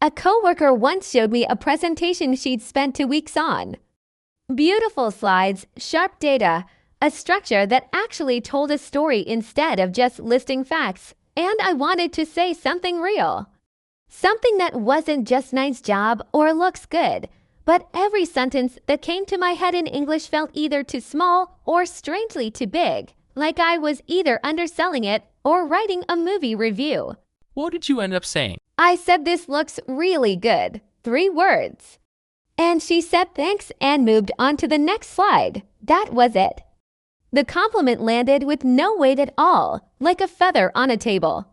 A coworker once showed me a presentation she'd spent 2 weeks on. Beautiful slides, sharp data, a structure that actually told a story instead of just listing facts, and I wanted to say something real. Something that wasn't just nice job or looks good, but every sentence that came to my head in English felt either too small or strangely too big, like I was either underselling it or writing a movie review. What did you end up saying? I said this looks really good, 3 words. And she said thanks and moved on to the next slide. That was it. The compliment landed with no weight at all, like a feather on a table.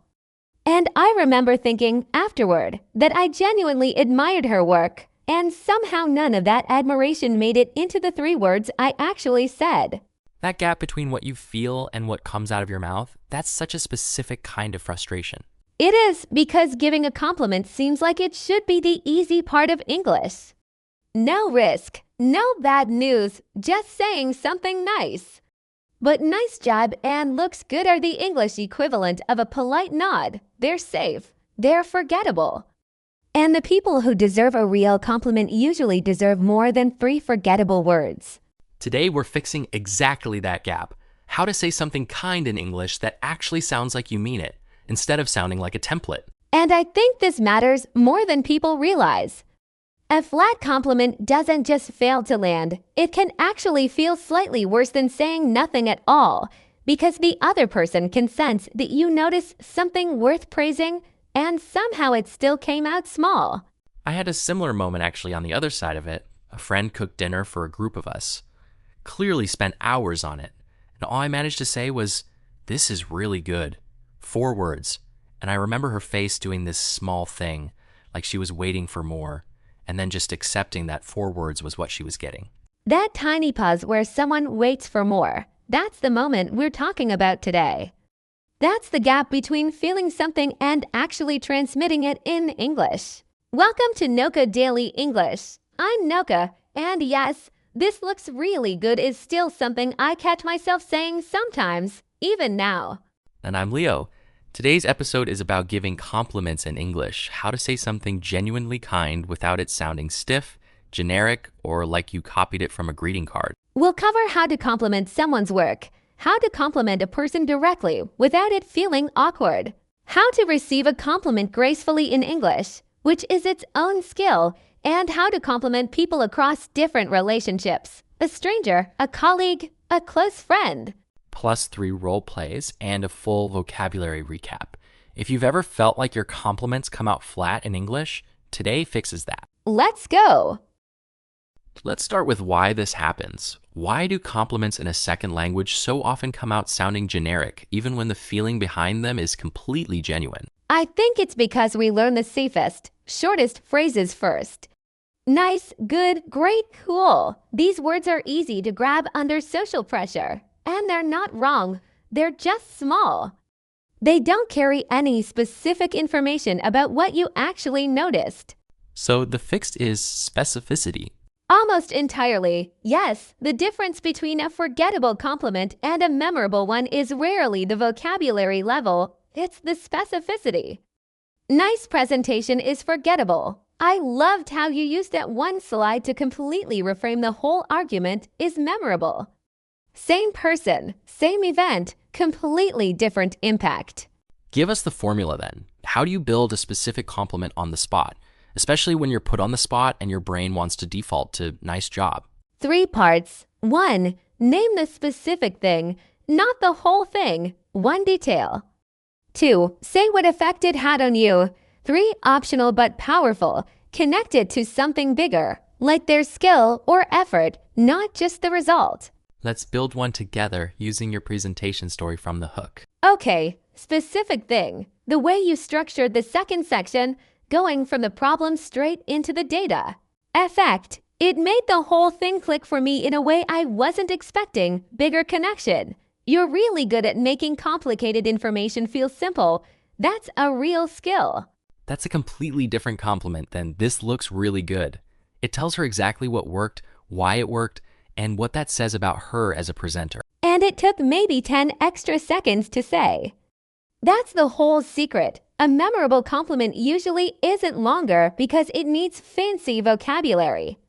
And I remember thinking afterward that I genuinely admired her work, and somehow none of that admiration made it into the 3 words I actually said. That gap between what you feel and what comes out of your mouth, that's such a specific kind of frustration. It is because giving a compliment seems like it should be the easy part of English. No risk, no bad news, just saying something nice. But nice job and looks good are the English equivalent of a polite nod. They're safe. They're forgettable. And the people who deserve a real compliment usually deserve more than 3 forgettable words. Today, we're fixing exactly that gap. How to say something kind in English that actually sounds like you mean it, instead of sounding like a template. And I think this matters more than people realize. A flat compliment doesn't just fail to land. It can actually feel slightly worse than saying nothing at all, because the other person can sense that you notice something worth praising, and somehow it still came out small. I had a similar moment actually on the other side of it. A friend cooked dinner for a group of us. Clearly spent hours on it. And all I managed to say was, "This is really good." 4 words. And I remember her face doing this small thing, like she was waiting for more, and then just accepting that 4 words was what she was getting. That tiny pause where someone waits for more, that's the moment we're talking about today. That's the gap between feeling something and actually transmitting it in English. Welcome to Noka Daily English. I'm Noka, and yes, this looks really good is still something I catch myself saying sometimes, even now. And I'm Leo. Today's episode is about giving compliments in English, how to say something genuinely kind without it sounding stiff, generic, or like you copied it from a greeting card. We'll cover how to compliment someone's work, how to compliment a person directly without it feeling awkward, how to receive a compliment gracefully in English, which is its own skill, and how to compliment people across different relationships, a stranger, a colleague, a close friend. Plus 3 role plays and a full vocabulary recap. If you've ever felt like your compliments come out flat in English, today fixes that. Let's go! Let's start with why this happens. Why do compliments in a second language so often come out sounding generic, even when the feeling behind them is completely genuine? I think it's because we learn the safest, shortest phrases first. Nice, good, great, cool. These words are easy to grab under social pressure. And they're not wrong, they're just small. They don't carry any specific information about what you actually noticed. So the fix is specificity. Almost entirely, yes. The difference between a forgettable compliment and a memorable one is rarely the vocabulary level, it's the specificity. Nice presentation is forgettable. I loved how you used that one slide to completely reframe the whole argument is memorable. Same person, same event, completely different impact. Give us the formula then. How do you build a specific compliment on the spot, especially when you're put on the spot and your brain wants to default to nice job? 3 parts. 1. Name the specific thing, not the whole thing, one detail. 2. Say what effect it had on you. 3. Optional but powerful, connected to something bigger, like their skill or effort, not just the result. Let's build one together using your presentation story from the hook. Okay, specific thing. The way you structured the second section, going from the problem straight into the data. Effect. It made the whole thing click for me in a way I wasn't expecting. Bigger connection. You're really good at making complicated information feel simple. That's a real skill. That's a completely different compliment than "this looks really good." It tells her exactly what worked, why it worked, and what that says about her as a presenter. And it took maybe 10 extra seconds to say. That's the whole secret. A memorable compliment usually isn't longer because it needs fancy vocabulary.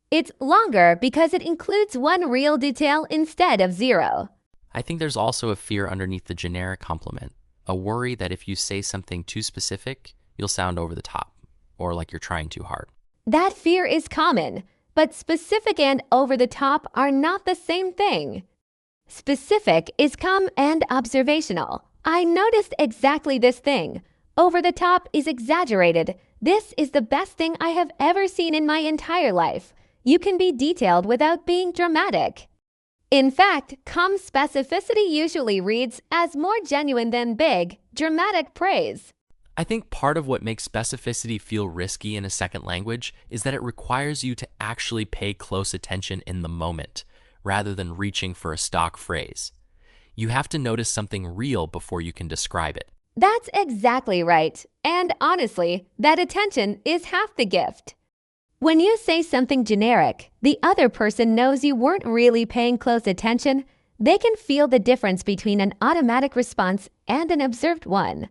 It's longer because it includes one real detail instead of zero. I think there's also a fear underneath the generic compliment, a worry that if you say something too specific, you'll sound over the top, or like you're trying too hard. That fear is common, but specific and over the top are not the same thing. Specific is calm and observational. I noticed exactly this thing. Over the top is exaggerated. This is the best thing I have ever seen in my entire life. You can be detailed without being dramatic. In fact, calm specificity usually reads as more genuine than big, dramatic praise. I think part of what makes specificity feel risky in a second language is that it requires you to actually pay close attention in the moment, rather than reaching for a stock phrase. You have to notice something real before you can describe it. That's exactly right. And honestly, that attention is half the gift. When you say something generic, the other person knows you weren't really paying close attention. They can feel the difference between an automatic response and an observed one.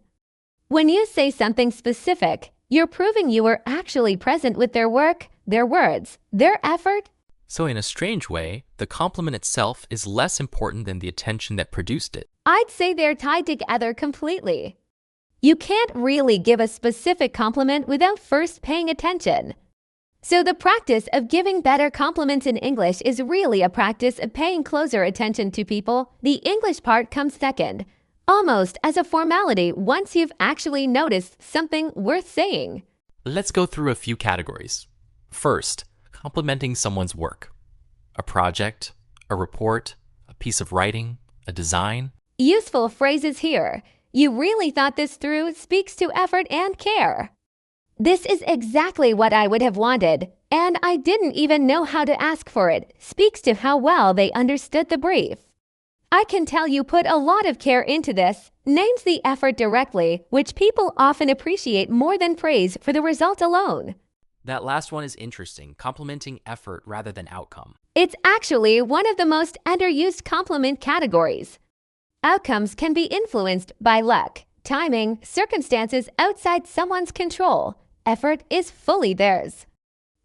When you say something specific, you're proving you were actually present with their work, their words, their effort. So in a strange way, the compliment itself is less important than the attention that produced it. I'd say they're tied together completely. You can't really give a specific compliment without first paying attention. So the practice of giving better compliments in English is really a practice of paying closer attention to people. The English part comes second, almost as a formality once you've actually noticed something worth saying. Let's go through a few categories. First, complimenting someone's work. A project, a report, a piece of writing, a design. Useful phrases here. You really thought this through speaks to effort and care. This is exactly what I would have wanted, and I didn't even know how to ask for it. Speaks to how well they understood the brief. I can tell you put a lot of care into this. Names the effort directly, which people often appreciate more than praise for the result alone. That last one is interesting, complimenting effort rather than outcome. It's actually one of the most underused compliment categories. Outcomes can be influenced by luck, timing, circumstances outside someone's control. Effort is fully theirs.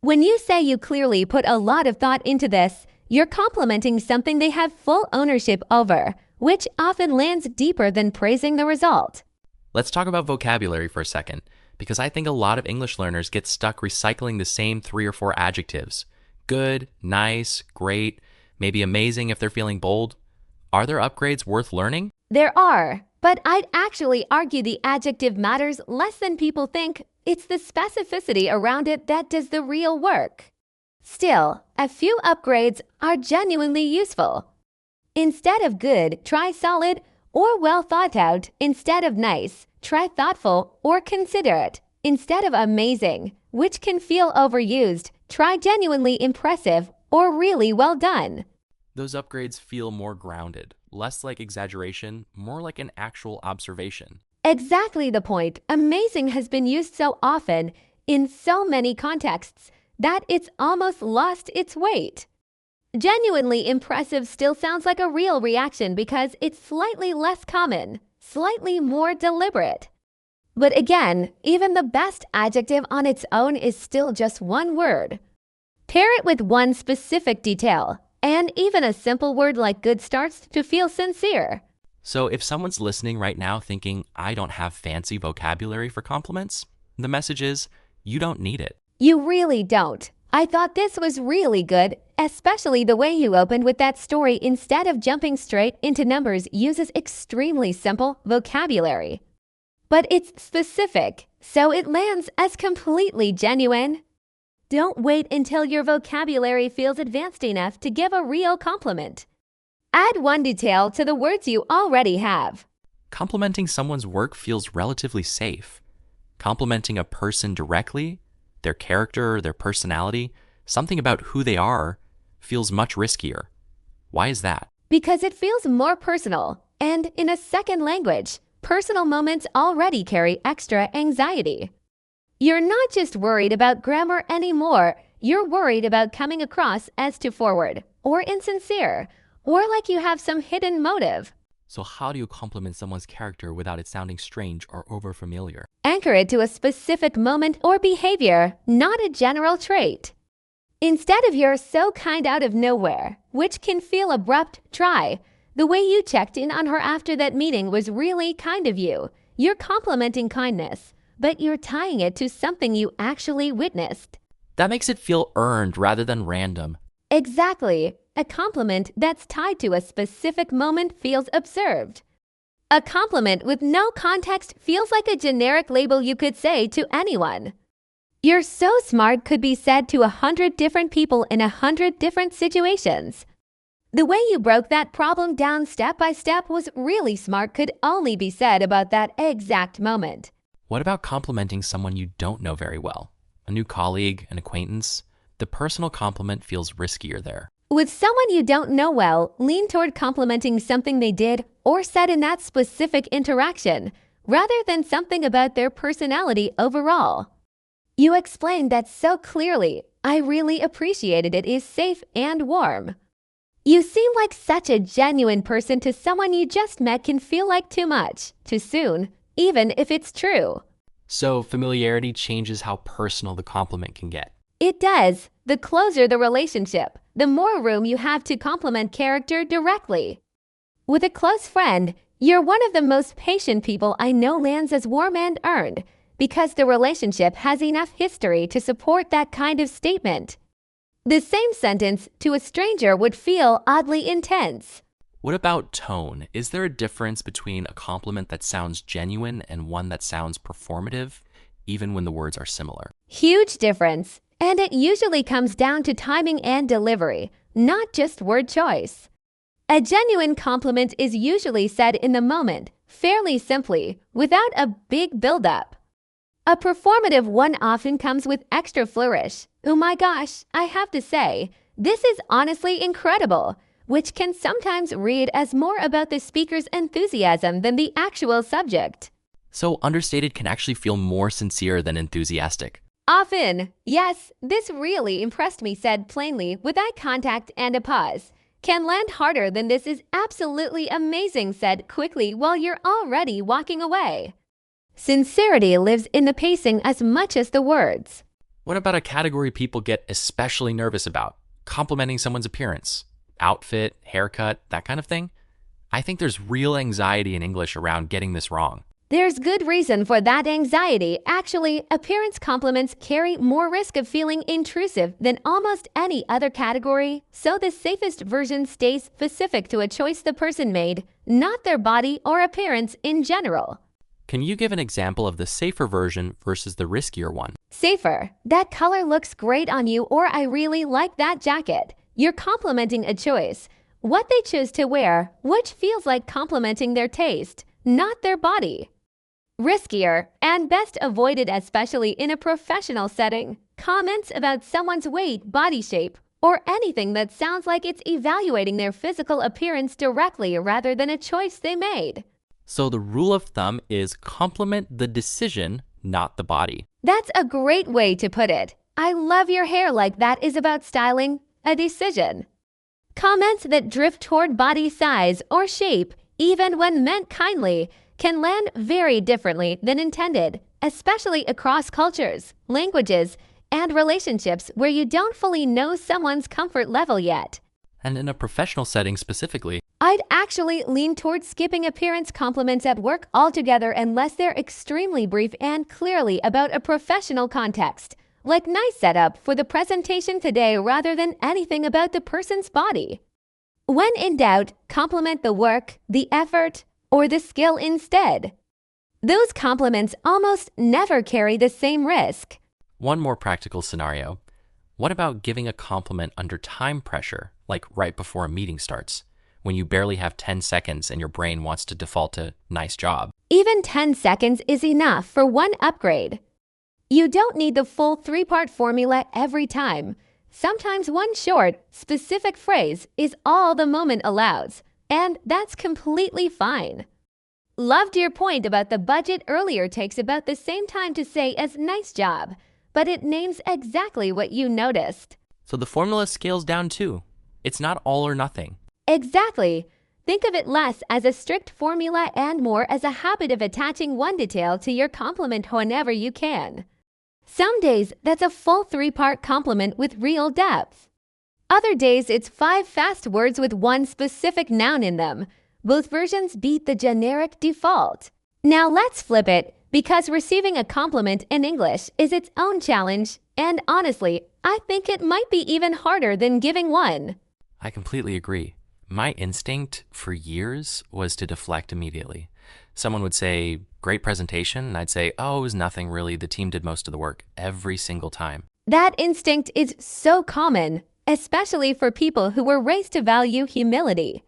When you say you clearly put a lot of thought into this, you're complimenting something they have full ownership over, which often lands deeper than praising the result. Let's talk about vocabulary for a second, because I think a lot of English learners get stuck recycling the same 3 or 4 adjectives. Good, nice, great, maybe amazing if they're feeling bold. Are there upgrades worth learning? There are, but I'd actually argue the adjective matters less than people think. It's the specificity around it that does the real work. Still, a few upgrades are genuinely useful. Instead of good, try solid or well thought out. Instead of nice, try thoughtful or considerate. Instead of amazing, which can feel overused, try genuinely impressive or really well done. Those upgrades feel more grounded, less like exaggeration, more like an actual observation. Exactly the point. Amazing has been used so often in so many contexts that it's almost lost its weight. Genuinely impressive still sounds like a real reaction because it's slightly less common, slightly more deliberate. But again, even the best adjective on its own is still just one word. Pair it with one specific detail, and even a simple word like good starts to feel sincere. So if someone's listening right now thinking, I don't have fancy vocabulary for compliments, the message is, you don't need it. You really don't. I thought this was really good, especially the way you opened with that story instead of jumping straight into numbers uses extremely simple vocabulary. But it's specific, so it lands as completely genuine. Don't wait until your vocabulary feels advanced enough to give a real compliment. Add one detail to the words you already have. Complimenting someone's work feels relatively safe. Complimenting a person directly, their character, their personality, something about who they are, feels much riskier. Why is that? Because it feels more personal, and in a second language, personal moments already carry extra anxiety. You're not just worried about grammar anymore, you're worried about coming across as too forward, or insincere, or like you have some hidden motive. So how do you compliment someone's character without it sounding strange or overfamiliar? Anchor it to a specific moment or behavior, not a general trait. Instead of "you're so kind" out of nowhere, which can feel abrupt, try "the way you checked in on her after that meeting was really kind of you." You're complimenting kindness, but you're tying it to something you actually witnessed. That makes it feel earned rather than random. Exactly. A compliment that's tied to a specific moment feels observed. A compliment with no context feels like a generic label you could say to anyone. "You're so smart" could be said to 100 different people in 100 different situations. "The way you broke that problem down step by step was really smart" could only be said about that exact moment. What about complimenting someone you don't know very well? A new colleague, an acquaintance? The personal compliment feels riskier there. With someone you don't know well, lean toward complimenting something they did or said in that specific interaction, rather than something about their personality overall. "You explained that so clearly. I really appreciated it" is safe and warm. "You seem like such a genuine person" to someone you just met can feel like too much, too soon, even if it's true. So familiarity changes how personal the compliment can get. It does. The closer the relationship, the more room you have to compliment character directly. With a close friend, "you're one of the most patient people I know" lands as warm and earned, because the relationship has enough history to support that kind of statement. The same sentence to a stranger would feel oddly intense. What about tone? Is there a difference between a compliment that sounds genuine and one that sounds performative, even when the words are similar? Huge difference, and it usually comes down to timing and delivery, not just word choice. A genuine compliment is usually said in the moment, fairly simply, without a big build-up. A performative one often comes with extra flourish. "Oh my gosh, I have to say, this is honestly incredible," which can sometimes read as more about the speaker's enthusiasm than the actual subject. So understated can actually feel more sincere than enthusiastic. Often, "Yes, this really impressed me" said plainly with eye contact and a pause, can land harder than "this is absolutely amazing" said quickly while you're already walking away. Sincerity lives in the pacing as much as the words. What about a category people get especially nervous about? Complimenting someone's appearance, outfit, haircut, that kind of thing? I think there's real anxiety in English around getting this wrong. There's good reason for that anxiety. Actually, appearance compliments carry more risk of feeling intrusive than almost any other category, so the safest version stays specific to a choice the person made, not their body or appearance in general. Can you give an example of the safer version versus the riskier one? Safer: "That color looks great on you," or "I really like that jacket." You're complimenting a choice, what they choose to wear, which feels like complimenting their taste, not their body. Riskier, and best avoided especially in a professional setting, comments about someone's weight, body shape, or anything that sounds like it's evaluating their physical appearance directly rather than a choice they made. So the rule of thumb is compliment the decision, not the body. That's a great way to put it. "I love your hair" like that is about styling, a decision. Comments that drift toward body size or shape, even when meant kindly, can land very differently than intended, especially across cultures, languages, and relationships where you don't fully know someone's comfort level yet. And in a professional setting specifically, I'd actually lean towards skipping appearance compliments at work altogether unless they're extremely brief and clearly about a professional context, like "nice setup for the presentation today" rather than anything about the person's body. When in doubt, compliment the work, the effort, or the skill instead. Those compliments almost never carry the same risk. one more practical scenario. What about giving a compliment under time pressure, like right before a meeting starts, when you barely have 10 seconds and your brain wants to default to "nice job"? Even 10 seconds is enough for one upgrade. You don't need the full 3-part formula every time. Sometimes one short, specific phrase is all the moment allows, and that's completely fine. "Loved your point about the budget earlier" takes about the same time to say as "nice job," but it names exactly what you noticed. So the formula scales down too. It's not all or nothing. Exactly. Think of it less as a strict formula and more as a habit of attaching one detail to your compliment whenever you can. Some days, that's a full 3-part compliment with real depth. Other days, it's 5 fast words with one specific noun in them. Both versions beat the generic default. Now let's flip it, because receiving a compliment in English is its own challenge, and honestly, I think it might be even harder than giving one. I completely agree. My instinct for years was to deflect immediately. Someone would say, great presentation, and I'd say, oh, it was nothing really, the team did most of the work, every single time. That instinct is so common, especially for people who were raised to value humility.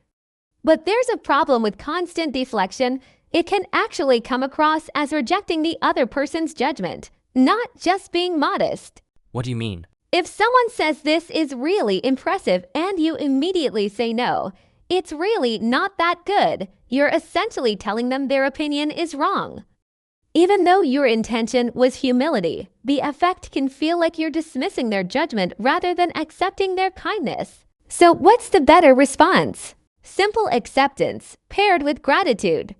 But there's a problem with constant deflection. It can actually come across as rejecting the other person's judgment, not just being modest. What do you mean? If someone says this is really impressive and you immediately say no, it's really not that good, you're essentially telling them their opinion is wrong. Even though your intention was humility, the effect can feel like you're dismissing their judgment rather than accepting their kindness. So what's the better response? Simple acceptance paired with gratitude.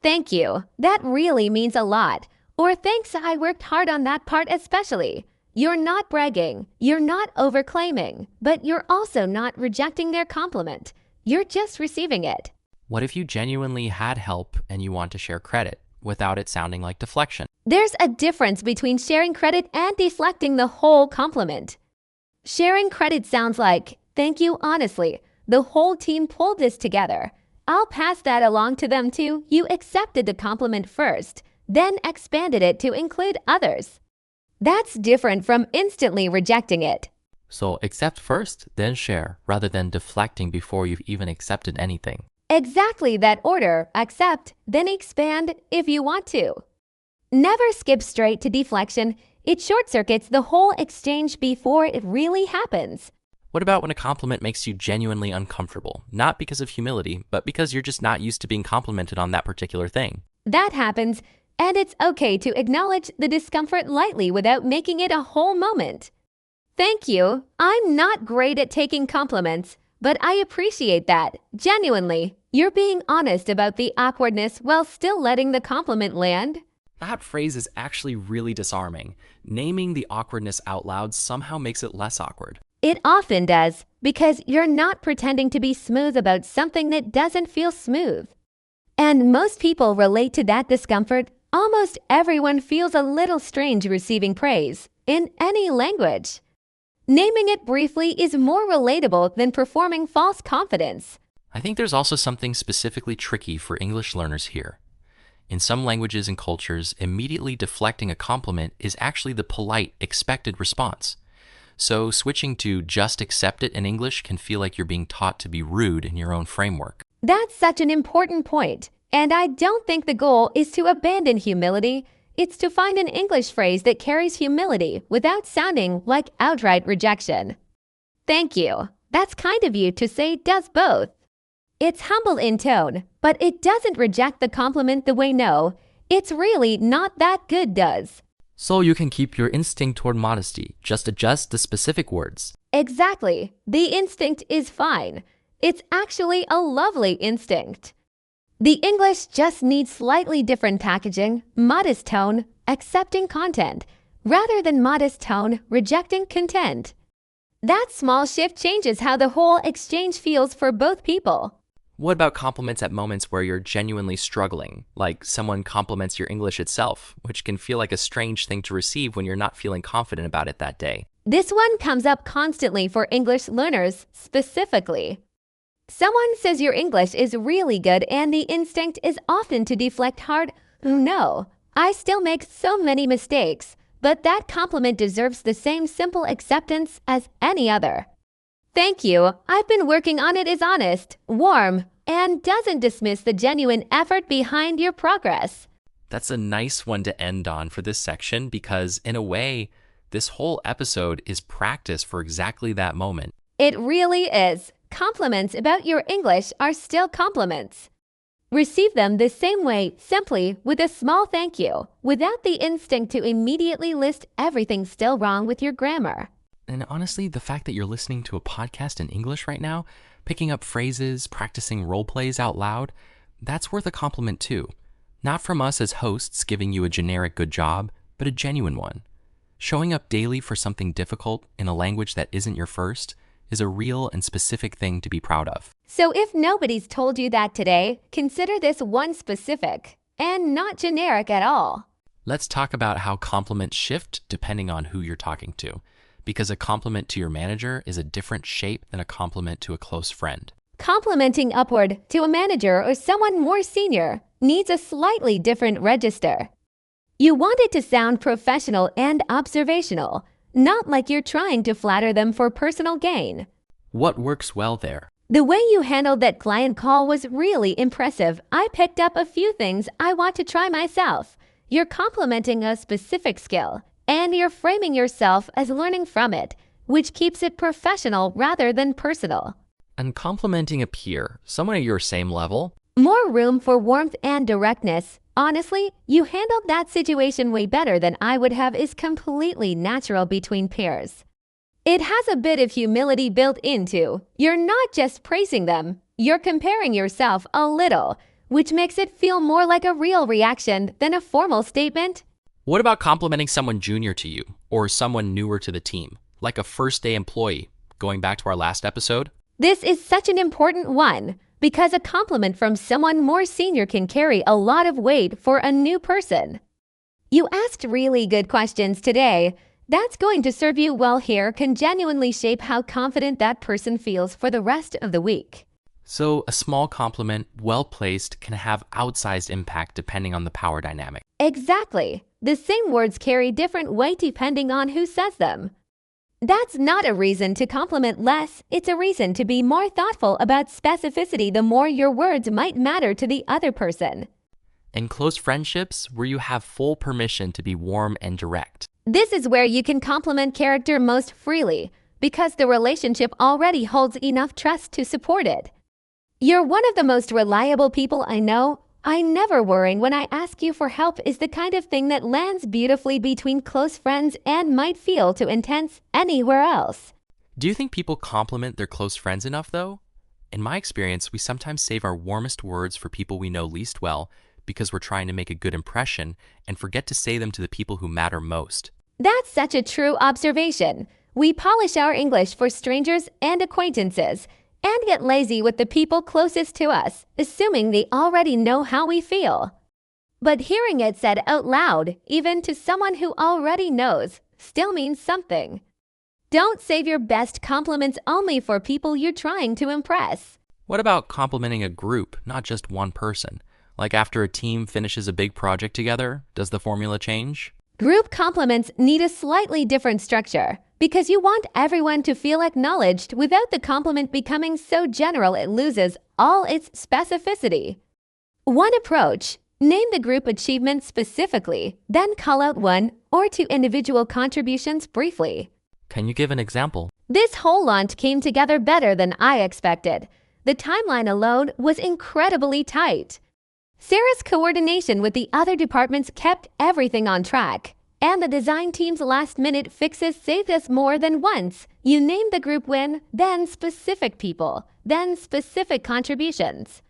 Thank you, that really means a lot. Or thanks, I worked hard on that part especially. You're not bragging, you're not overclaiming, but you're also not rejecting their compliment. You're just receiving it. What if you genuinely had help and you want to share credit without it sounding like deflection? There's a difference between sharing credit and deflecting the whole compliment. Sharing credit sounds like, thank you honestly, the whole team pulled this together. I'll pass that along to them too. You accepted the compliment first, then expanded it to include others. That's different from instantly rejecting it. So accept first, then share, rather than deflecting before you've even accepted anything. Exactly that order, accept, then expand if you want to. Never skip straight to deflection. It short-circuits the whole exchange before it really happens. What about when a compliment makes you genuinely uncomfortable? Not because of humility, but because you're just not used to being complimented on that particular thing. That happens, and it's okay to acknowledge the discomfort lightly without making it a whole moment. Thank you. I'm not great at taking compliments, but I appreciate that. Genuinely, you're being honest about the awkwardness while still letting the compliment land. That phrase is actually really disarming. Naming the awkwardness out loud somehow makes it less awkward. It often does, because you're not pretending to be smooth about something that doesn't feel smooth. And most people relate to that discomfort. Almost everyone feels a little strange receiving praise, in any language. Naming it briefly is more relatable than performing false confidence. I think there's also something specifically tricky for English learners here. In some languages and cultures, immediately deflecting a compliment is actually the polite, expected response. So switching to just accept it in English can feel like you're being taught to be rude in your own framework. That's such an important point. And I don't think the goal is to abandon humility. It's to find an English phrase that carries humility without sounding like outright rejection. Thank you. That's kind of you to say does both. It's humble in tone, but it doesn't reject the compliment the way no, it's really not that good does. So you can keep your instinct toward modesty, just adjust the specific words. Exactly. The instinct is fine. It's actually a lovely instinct. The English just needs slightly different packaging, modest tone, accepting content, rather than modest tone, rejecting content. That small shift changes how the whole exchange feels for both people. What about compliments at moments where you're genuinely struggling, like someone compliments your English itself, which can feel like a strange thing to receive when you're not feeling confident about it that day? This one comes up constantly for English learners, specifically. Someone says your English is really good and the instinct is often to deflect hard. No, I still make so many mistakes, but that compliment deserves the same simple acceptance as any other. Thank you, I've been working on it is honest, warm, and doesn't dismiss the genuine effort behind your progress. That's a nice one to end on for this section because, in a way, this whole episode is practice for exactly that moment. It really is. Compliments about your English are still compliments. Receive them the same way, simply with a small thank you, without the instinct to immediately list everything still wrong with your grammar. And honestly, the fact that you're listening to a podcast in English right now, picking up phrases, practicing role plays out loud, that's worth a compliment too. Not from us as hosts giving you a generic good job, but a genuine one. Showing up daily for something difficult in a language that isn't your first is a real and specific thing to be proud of. So if nobody's told you that today, consider this one specific and not generic at all. Let's talk about how compliments shift depending on who you're talking to, because a compliment to your manager is a different shape than a compliment to a close friend. Complimenting upward to a manager or someone more senior needs a slightly different register. You want it to sound professional and observational, not like you're trying to flatter them for personal gain. What works well there? The way you handled that client call was really impressive. I picked up a few things I want to try myself. You're complimenting a specific skill, and you're framing yourself as learning from it, which keeps it professional rather than personal. And complimenting a peer, someone at your same level? More room for warmth and directness. Honestly, you handled that situation way better than I would have is completely natural between peers. It has a bit of humility built into. You're not just praising them, you're comparing yourself a little, which makes it feel more like a real reaction than a formal statement. What about complimenting someone junior to you or someone newer to the team, like a first-day employee, going back to our last episode? This is such an important one because a compliment from someone more senior can carry a lot of weight for a new person. You asked really good questions today. That's going to serve you well here, can genuinely shape how confident that person feels for the rest of the week. So a small compliment, well placed, can have outsized impact depending on the power dynamic. Exactly. The same words carry different weight depending on who says them. That's not a reason to compliment less. It's a reason to be more thoughtful about specificity the more your words might matter to the other person. In close friendships, where you have full permission to be warm and direct. This is where you can compliment character most freely because the relationship already holds enough trust to support it. You're one of the most reliable people I know. I never worry when I ask you for help is the kind of thing that lands beautifully between close friends and might feel too intense anywhere else. Do you think people compliment their close friends enough, though? In my experience, we sometimes save our warmest words for people we know least well because we're trying to make a good impression and forget to say them to the people who matter most. That's such a true observation. We polish our English for strangers and acquaintances and get lazy with the people closest to us, assuming they already know how we feel. But hearing it said out loud, even to someone who already knows, still means something. Don't save your best compliments only for people you're trying to impress. What about complimenting a group, not just one person? Like after a team finishes a big project together, does the formula change? Group compliments need a slightly different structure because you want everyone to feel acknowledged without the compliment becoming so general it loses all its specificity. One approach: name the group achievement specifically, then call out one or two individual contributions briefly. Can you give an example? This whole launch came together better than I expected. The timeline alone was incredibly tight. Sarah's coordination with the other departments kept everything on track, and the design team's last-minute fixes saved us more than once. You name the group win, then specific people, then specific contributions.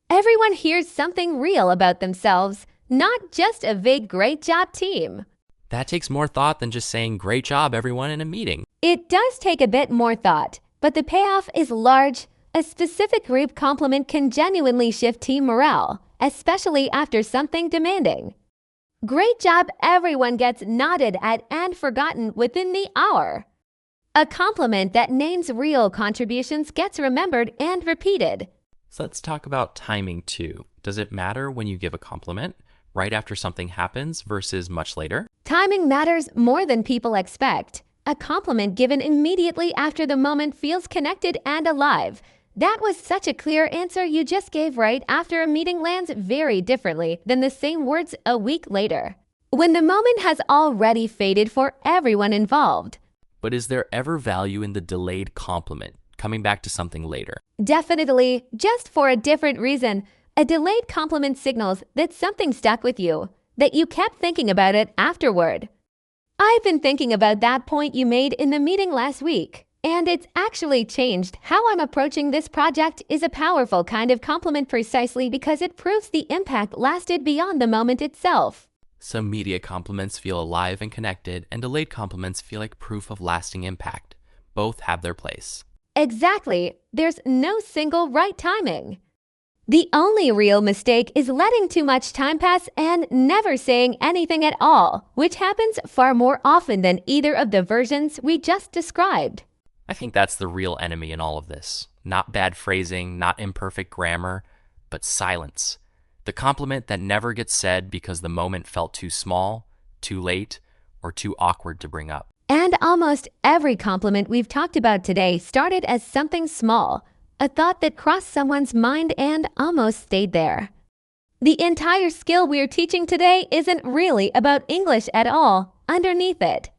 Everyone hears something real about themselves, not just a vague great job team. That takes more thought than just saying great job everyone in a meeting. It does take a bit more thought, but the payoff is large. A specific group compliment can genuinely shift team morale, especially after something demanding. Great job, everyone gets nodded at and forgotten within the hour. A compliment that names real contributions gets remembered and repeated. So let's talk about timing too. Does it matter when you give a compliment right after something happens versus much later? Timing matters more than people expect. A compliment given immediately after the moment feels connected and alive. That was such a clear answer you just gave right after a meeting lands very differently than the same words a week later, when the moment has already faded for everyone involved. But is there ever value in the delayed compliment, coming back to something later? Definitely, just for a different reason. A delayed compliment signals that something stuck with you, that you kept thinking about it afterward. I've been thinking about that point you made in the meeting last week, and it's actually changed how I'm approaching this project. Is a powerful kind of compliment precisely because it proves the impact lasted beyond the moment itself. Some media compliments feel alive and connected, and delayed compliments feel like proof of lasting impact. Both have their place. Exactly. There's no single right timing. The only real mistake is letting too much time pass and never saying anything at all, which happens far more often than either of the versions we just described. I think that's the real enemy in all of this. Not bad phrasing, not imperfect grammar, but silence. The compliment that never gets said because the moment felt too small, too late, or too awkward to bring up. And almost every compliment we've talked about today started as something small, a thought that crossed someone's mind and almost stayed there. The entire skill we're teaching today isn't really about English at all, underneath it.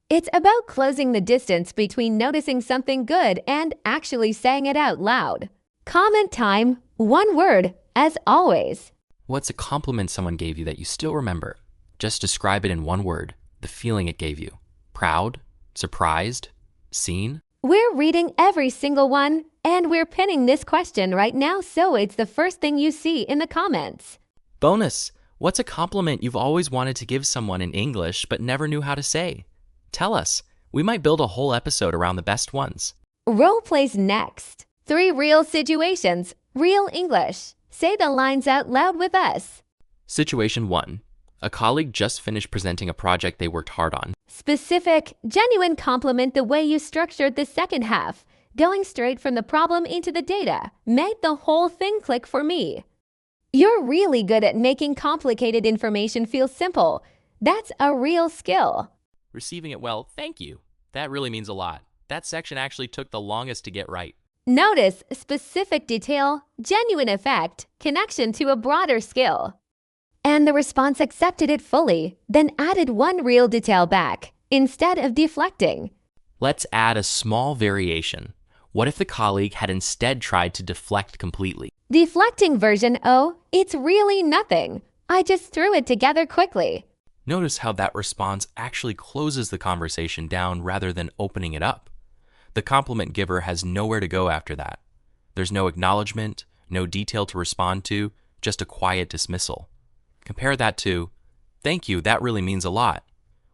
It's about closing the distance between noticing something good and actually saying it out loud. Comment time, one word, as always. What's a compliment someone gave you that you still remember? Just describe it in one word, the feeling it gave you. Proud? Surprised? Seen? We're reading every single one, and we're pinning this question right now so it's the first thing you see in the comments. Bonus! What's a compliment you've always wanted to give someone in English but never knew how to say? Tell us. We might build a whole episode around the best ones. Role plays next. 3 real situations, real English. Say the lines out loud with us. Situation 1. A colleague just finished presenting a project they worked hard on. Specific, genuine compliment the way you structured the second half. Going straight from the problem into the data made the whole thing click for me. You're really good at making complicated information feel simple. That's a real skill. Receiving it well, thank you. That really means a lot. That section actually took the longest to get right. Notice specific detail, genuine effect, connection to a broader skill. And the response accepted it fully, then added one real detail back, instead of deflecting. Let's add a small variation. What if the colleague had instead tried to deflect completely? Deflecting version, oh, it's really nothing. I just threw it together quickly. Notice how that response actually closes the conversation down rather than opening it up. The compliment giver has nowhere to go after that. There's no acknowledgement, no detail to respond to, just a quiet dismissal. Compare that to, thank you, that really means a lot,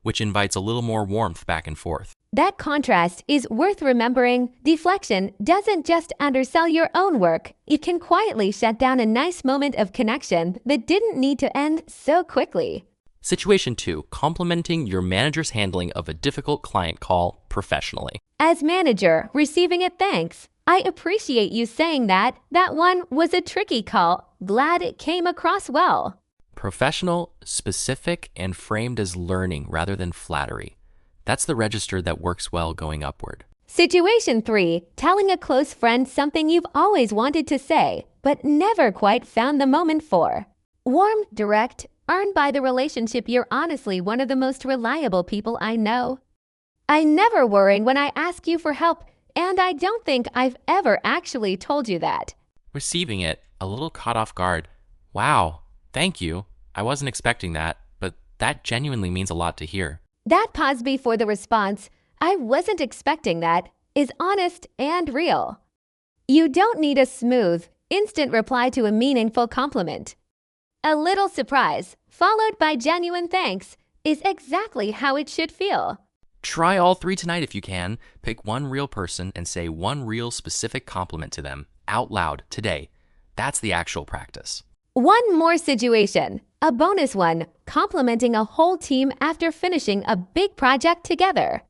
which invites a little more warmth back and forth. That contrast is worth remembering. Deflection doesn't just undersell your own work. It can quietly shut down a nice moment of connection that didn't need to end so quickly. Situation 2, complimenting your manager's handling of a difficult client call professionally. As manager, receiving a thanks. I appreciate you saying that. That one was a tricky call. Glad it came across well. Professional, specific, and framed as learning rather than flattery. That's the register that works well going upward. Situation 3, telling a close friend something you've always wanted to say, but never quite found the moment for. Warm, direct, earned by the relationship. You're honestly one of the most reliable people I know. I never worry when I ask you for help, and I don't think I've ever actually told you that. Receiving it, a little caught off guard. Wow, thank you. I wasn't expecting that, but that genuinely means a lot to hear. That pause before the response, I wasn't expecting that, is honest and real. You don't need a smooth, instant reply to a meaningful compliment. A little surprise, followed by genuine thanks, is exactly how it should feel. Try all 3 tonight if you can. Pick one real person and say one real specific compliment to them, out loud, today. That's the actual practice. One more situation, a bonus one, complimenting a whole team after finishing a big project together.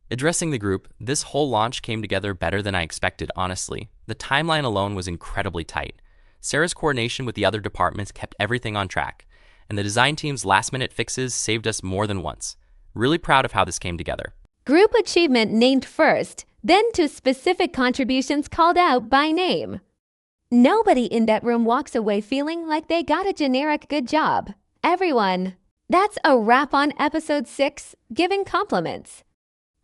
Addressing the group, this whole launch came together better than I expected, honestly. The timeline alone was incredibly tight. Sarah's coordination with the other departments kept everything on track, and the design team's last-minute fixes saved us more than once. Really proud of how this came together. Group achievement named first, then to specific contributions called out by name. Nobody in that room walks away feeling like they got a generic good job. Everyone. That's a wrap on episode 6, Giving Compliments.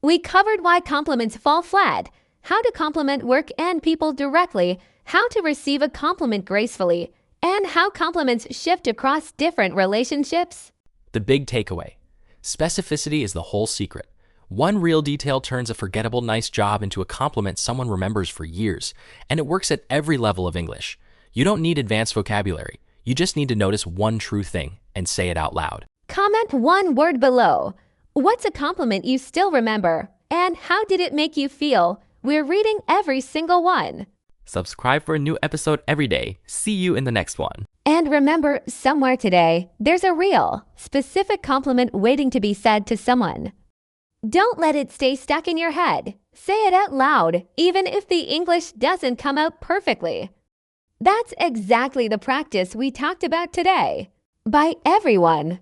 We covered why compliments fall flat, how to compliment work and people directly, how to receive a compliment gracefully, and how compliments shift across different relationships. The big takeaway. Specificity is the whole secret. One real detail turns a forgettable nice job into a compliment someone remembers for years, and it works at every level of English. You don't need advanced vocabulary. You just need to notice one true thing and say it out loud. Comment one word below. What's a compliment you still remember? And how did it make you feel? We're reading every single one. Subscribe for a new episode every day. See you in the next one. And remember, somewhere today, there's a real, specific compliment waiting to be said to someone. Don't let it stay stuck in your head. Say it out loud, even if the English doesn't come out perfectly. That's exactly the practice we talked about today. By everyone.